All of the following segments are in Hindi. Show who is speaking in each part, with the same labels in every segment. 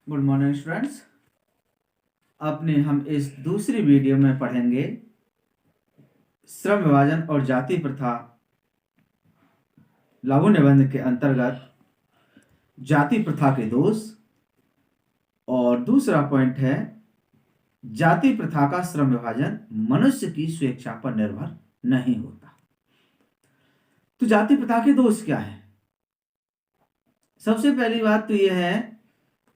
Speaker 1: Good morning students. अपने हम इस दूसरी वीडियो में पढ़ेंगे श्रम विभाजन और जाति प्रथा लागू निबंध के अंतर्गत जाति प्रथा के दोष। और दूसरा पॉइंट है जाति प्रथा का श्रम विभाजन मनुष्य की स्वेच्छा पर निर्भर नहीं होता। तो जाति प्रथा के दोष क्या है? सबसे पहली बात तो यह है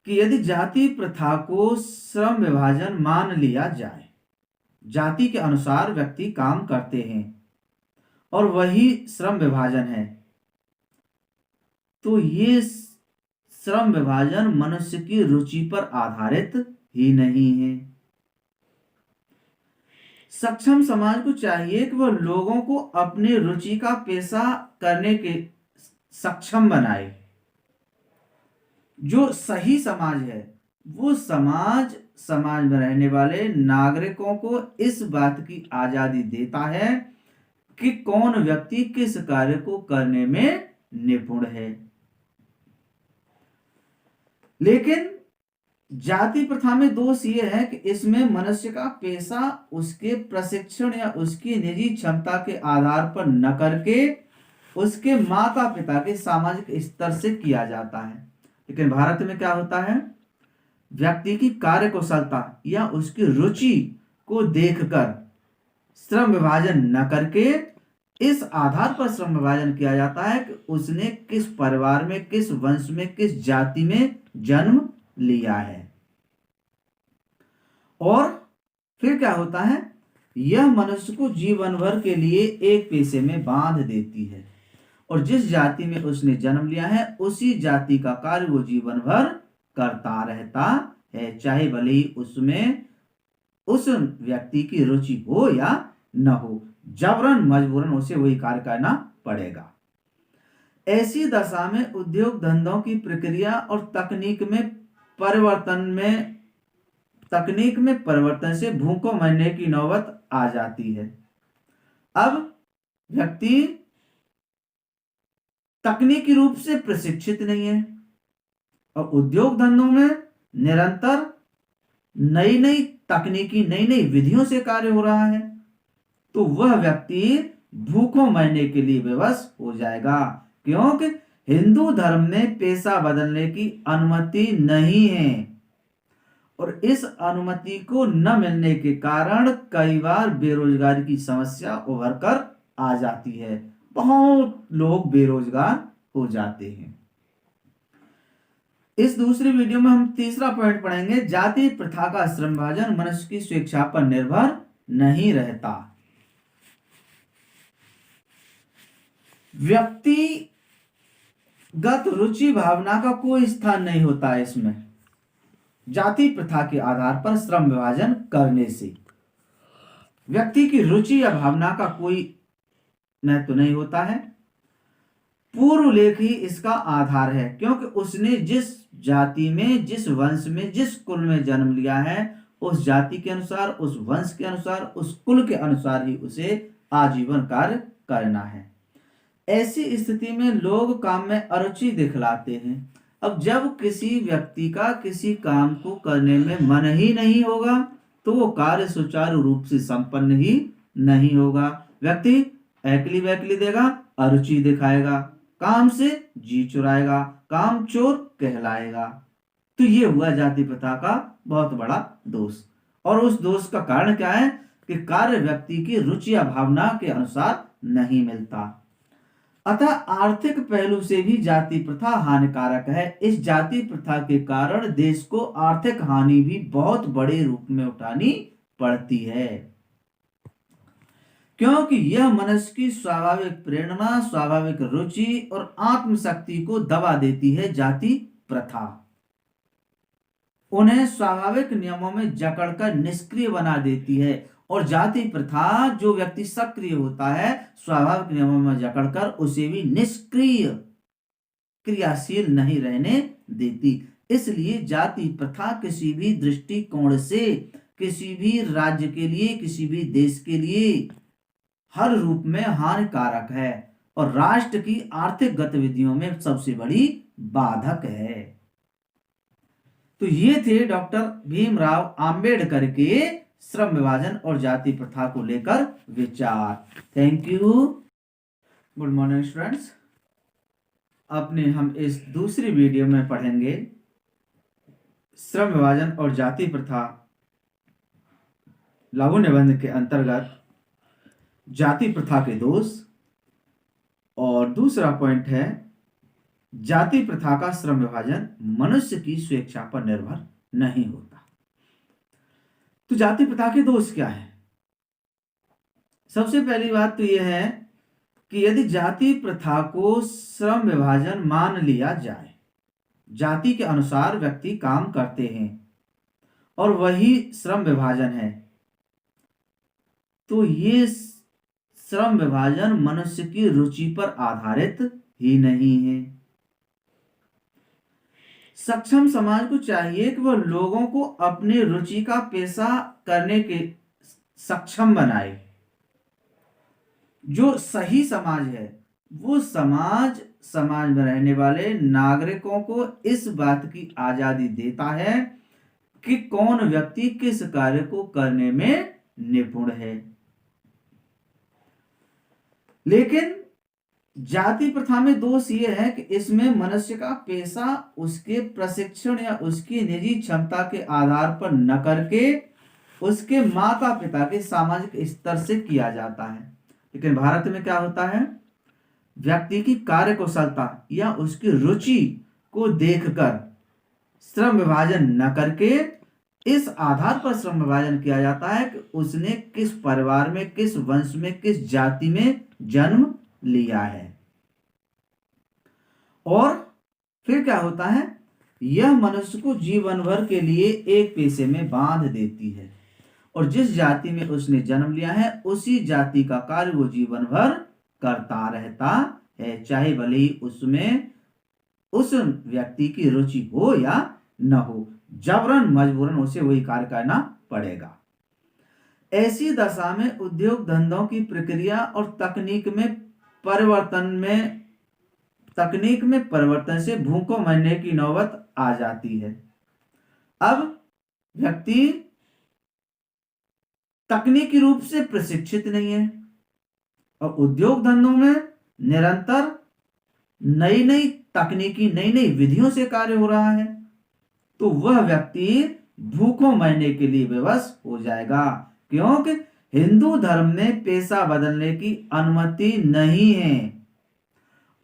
Speaker 1: कि यदि जाति प्रथा को श्रम विभाजन मान लिया जाए, जाति के अनुसार व्यक्ति काम करते हैं और वही श्रम विभाजन है, तो ये श्रम विभाजन मनुष्य की रुचि पर आधारित ही नहीं है। सक्षम समाज को चाहिए कि वह लोगों को अपनी रुचि का पेशा करने के सक्षम बनाए। जो सही समाज है वो समाज में रहने वाले नागरिकों को इस बात की आजादी देता है कि कौन व्यक्ति किस कार्य को करने में निपुण है। लेकिन जाति प्रथा में दोष यह है कि इसमें मनुष्य का पेशा उसके प्रशिक्षण या उसकी निजी क्षमता के आधार पर न करके उसके माता पिता के सामाजिक स्तर से किया जाता है। लेकिन भारत में क्या होता है, व्यक्ति की कार्य कुशलता या उसकी रुचि को देखकर श्रम विभाजन न करके इस आधार पर श्रम विभाजन किया जाता है कि उसने किस परिवार में, किस वंश में, किस जाति में जन्म लिया है। और फिर क्या होता है, यह मनुष्य को जीवन भर के लिए एक पेशे में बांध देती है और जिस जाति में उसने जन्म लिया है उसी जाति का कार्य वो जीवन भर करता रहता है, चाहे भले ही उसमें उस व्यक्ति की रुचि हो या न हो, जबरन मजबूरन उसे वही कार्य करना पड़ेगा। ऐसी दशा में उद्योग धंधों की प्रक्रिया और तकनीक में परिवर्तन से भूखों मरने की नौबत आ जाती है। अब व्यक्ति तकनीकी रूप से प्रशिक्षित नहीं है और उद्योग धंधों में निरंतर नई नई तकनीकी नई नई विधियों से कार्य हो रहा है, तो वह व्यक्ति भूखों मरने के लिए विवश हो जाएगा, क्योंकि हिंदू धर्म में पेशा बदलने की अनुमति नहीं है और इस अनुमति को न मिलने के कारण कई बार बेरोजगारी की समस्या उभर कर आ जाती है। बहुत लोग बेरोजगार हो जाते हैं। इस दूसरी वीडियो में हम तीसरा पॉइंट पढ़ेंगे, जाति प्रथा का श्रम विभाजन मनुष्य की स्वेच्छा पर निर्भर नहीं रहता। व्यक्तिगत रुचि भावना का कोई स्थान नहीं होता है इसमें। जाति प्रथा के आधार पर श्रम विभाजन करने से व्यक्ति की रुचि या भावना का कोई महत्व नहीं होता है। पूर्व लेख ही इसका आधार है, क्योंकि उसने जिस जाति में, जिस वंश में, जिस कुल में जन्म लिया है उस जाति के अनुसार, उस वंश के अनुसार, उस कुल के अनुसार ही उसे आजीवन कार्य करना है। ऐसी स्थिति में लोग काम में अरुचि दिखलाते हैं। अब जब किसी व्यक्ति का किसी काम को करने में मन ही नहीं होगा तो वो कार्य सुचारू रूप से संपन्न ही नहीं होगा। व्यक्ति एकली वैकली देगा, अरुचि दिखाएगा, काम से जी चुराएगा, काम चोर कहलाएगा। तो ये हुआ जाति प्रथा का बहुत बड़ा दोष। और उस दोष का कारण क्या है कि कार्य व्यक्ति की रुचि या भावना के अनुसार नहीं मिलता। अतः आर्थिक पहलू से भी जाति प्रथा हानिकारक है। इस जाति प्रथा के कारण देश को आर्थिक हानि भी बहुत बड़े रूप में उठानी पड़ती है, क्योंकि यह मनुष्य की स्वाभाविक प्रेरणा, स्वाभाविक रुचि और आत्मशक्ति को दबा देती है। जाति प्रथा उन्हें स्वाभाविक नियमों में जकड़कर निष्क्रिय बना देती है और जाति प्रथा जो व्यक्ति सक्रिय होता है स्वाभाविक नियमों में जकड़कर उसे भी निष्क्रिय, क्रियाशील नहीं रहने देती। इसलिए जाति प्रथा किसी भी दृष्टिकोण से, किसी भी राज्य के लिए, किसी भी देश के लिए हर रूप में हानिकारक है और राष्ट्र की आर्थिक गतिविधियों में सबसे बड़ी बाधक है। तो ये थे डॉक्टर भीमराव आंबेडकर के श्रम विभाजन और जाति प्रथा को लेकर विचार। Thank you. Good morning students. अपने हम इस दूसरी वीडियो में पढ़ेंगे श्रम विभाजन और जाति प्रथा लघु निबंध के अंतर्गत जाति प्रथा के दोष, और दूसरा पॉइंट है जाति प्रथा का श्रम विभाजन मनुष्य की स्वेच्छा पर निर्भर नहीं होता। तो जाति प्रथा के दोष क्या है? सबसे पहली बात तो यह है कि यदि जाति प्रथा को श्रम विभाजन मान लिया जाए, जाति के अनुसार व्यक्ति काम करते हैं और वही श्रम विभाजन है, तो ये श्रम विभाजन मनुष्य की रुचि पर आधारित ही नहीं है। सक्षम समाज को चाहिए कि वह लोगों को अपनी रुचि का पेशा करने के सक्षम बनाए। जो सही समाज है वो समाज में रहने वाले नागरिकों को इस बात की आजादी देता है कि कौन व्यक्ति किस कार्य को करने में निपुण है। लेकिन जाति प्रथा में दोष यह है कि इसमें मनुष्य का पेशा उसके प्रशिक्षण या उसकी निजी क्षमता के आधार पर न करके उसके माता पिता के सामाजिक स्तर से किया जाता है। लेकिन भारत में क्या होता है, व्यक्ति की कार्यकुशलता या उसकी रुचि को देखकर श्रम विभाजन न करके इस आधार पर श्रम विभाजन किया जाता है कि उसने किस परिवार में, किस वंश में, किस जाति में जन्म लिया है। और फिर क्या होता है, यह मनुष्य को जीवन भर के लिए एक पेशे में बांध देती है और जिस जाति में उसने जन्म लिया है उसी जाति का कार्य वो जीवन भर करता रहता है, चाहे भले ही उसमें उस व्यक्ति की रुचि हो या न हो, जबरन मजबूरन उसे वही कार्य करना पड़ेगा। ऐसी दशा में उद्योग धंधों की प्रक्रिया और तकनीक में परिवर्तन से भूखों मरने की नौबत आ जाती है। अब व्यक्ति तकनीकी रूप से प्रशिक्षित नहीं है और उद्योग धंधों में निरंतर नई नई तकनीकी, नई नई विधियों से कार्य हो रहा है, तो वह व्यक्ति भूखों मरने के लिए विवश हो जाएगा, क्योंकि हिंदू धर्म में पेशा बदलने की अनुमति नहीं है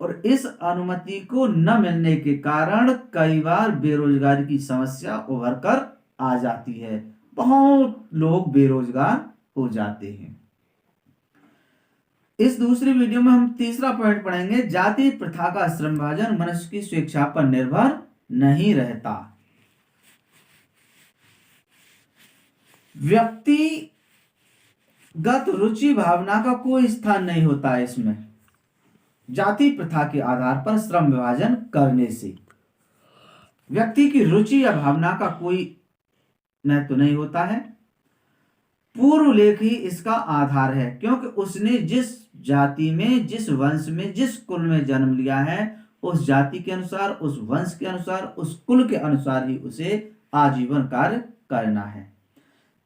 Speaker 1: और इस अनुमति को न मिलने के कारण कई बार बेरोजगारी की समस्या उभर कर आ जाती है। बहुत लोग बेरोजगार हो जाते हैं। इस दूसरी वीडियो में हम तीसरा पॉइंट पढ़ेंगे, जाति प्रथा का श्रम विभाजन मनुष्य की स्वेच्छा पर निर्भर नहीं रहता। व्यक्तिगत रुचि भावना का कोई स्थान नहीं होता है इसमें। जाति प्रथा के आधार पर श्रम विभाजन करने से व्यक्ति की रुचि या भावना का कोई महत्व नहीं होता है। पूर्व लेख ही इसका आधार है, क्योंकि उसने जिस जाति में, जिस वंश में, जिस कुल में जन्म लिया है उस जाति के अनुसार, उस वंश के अनुसार, उस कुल के अनुसार ही उसे आजीवन कार्य करना है।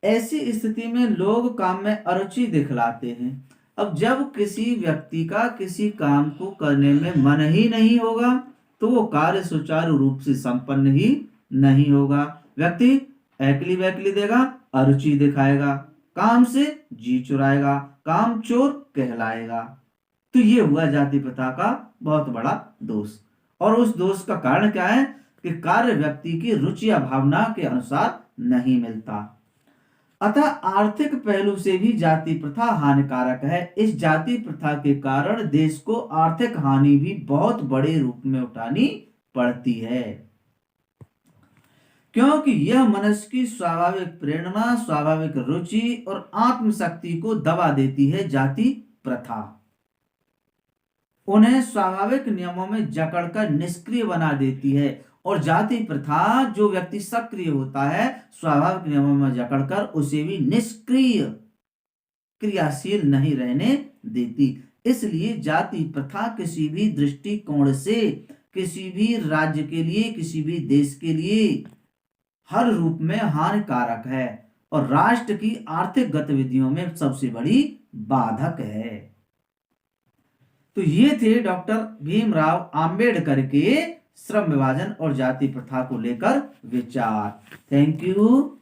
Speaker 1: ऐसी स्थिति में लोग काम में अरुचि दिखलाते हैं। अब जब किसी व्यक्ति का किसी काम को करने में मन ही नहीं होगा तो वो कार्य सुचारू रूप से संपन्न ही नहीं होगा। व्यक्ति एकली वैकली देगा, अरुचि दिखाएगा, काम से जी चुराएगा, काम चोर कहलाएगा। तो ये हुआ जाति प्रथा का बहुत बड़ा दोष। और उस दोष का कारण क्या है कि कार्य व्यक्ति की रुचि या भावना के अनुसार नहीं मिलता। अतः आर्थिक पहलू से भी जाति प्रथा हानिकारक है। इस जाति प्रथा के कारण देश को आर्थिक हानि भी बहुत बड़े रूप में उठानी पड़ती है, क्योंकि यह मनुष्य की स्वाभाविक प्रेरणा, स्वाभाविक रुचि और आत्मशक्ति को दबा देती है। जाति प्रथा उन्हें स्वाभाविक नियमों में जकड़कर निष्क्रिय बना देती है और जाति प्रथा जो व्यक्ति सक्रिय होता है स्वाभाविक नियमों में जकड़कर उसे भी निष्क्रिय, क्रियाशील नहीं रहने देती। इसलिए जाति प्रथा किसी भी दृष्टिकोण से, किसी भी राज्य के लिए, किसी भी देश के लिए हर रूप में हानिकारक है और राष्ट्र की आर्थिक गतिविधियों में सबसे बड़ी बाधक है। तो ये थे डॉक्टर भीमराव आंबेडकर के श्रम विभाजन और जाति प्रथा को लेकर विचार। Thank you.